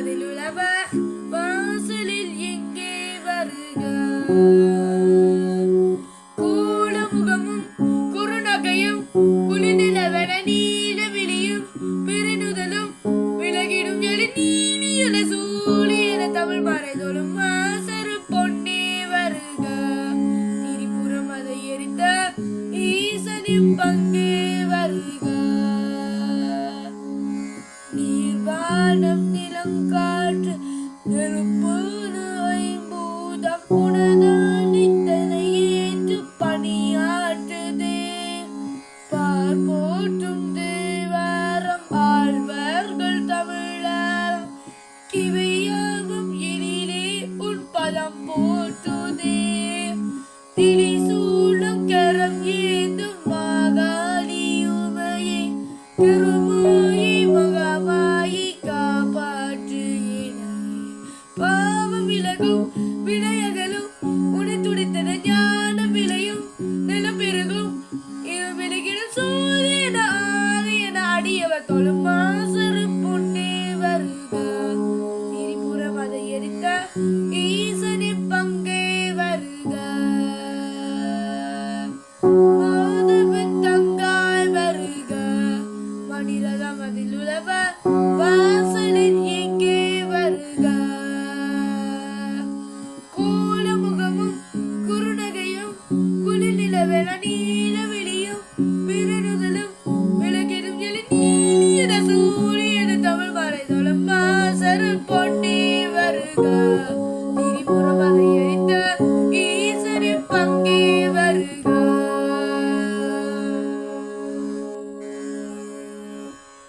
மதில் உலவ வாசலில் எங்கே வருக கூலமுகமும் குறுநகையும் குளிநிலவென நீல விழியும் பெருநுதலும் விலகிடும் எழி நீலியன சூழியன தமிழ் மறைதொழும் மாசரு பொன்னே வருக திரிபுரம் அதை எரித்த ஈசனின் பங்கே வருக நீர்வானம் நிலங்காற்று நெருப்பு ஐம்பூதம் உணதான் இத்தனை ஏற்று பணியாற்றுதே பார் போற்றும் தேவாரம் ஆழ்வார்கள் தமிழர் கிவையாகும் எழிலே உன் பதம் போற்றுதே திரிசூலம் கரம் ஏந்தும் மாகாளியுமையே கருமாயி மகாமாயி காப்பாற்றுகிறே பாவம் விலகும் வினையகலும் உனை துடித்தன ஞான விளையும் நிலம் பெருகும் விலகிடும் சூரியன ஆலயன அடியவர் தொழும் மாசரு பொன்னே வருக திரிபுரம் அதை எரித்த ஈசனின் பங்கே வருக மாதவன் தங்காய் வருக மணிரதம் அதில் உலவ வாசலில் எங்கே வருக கோலமுகமும் குறுநகையும் குளிர்நிலவென நீல விழியும் பெருநுதலும் விலகிடும் எழி நீலியன சூழியன தமிழ் மறைதொழும் மாசரு பொன்னே வருக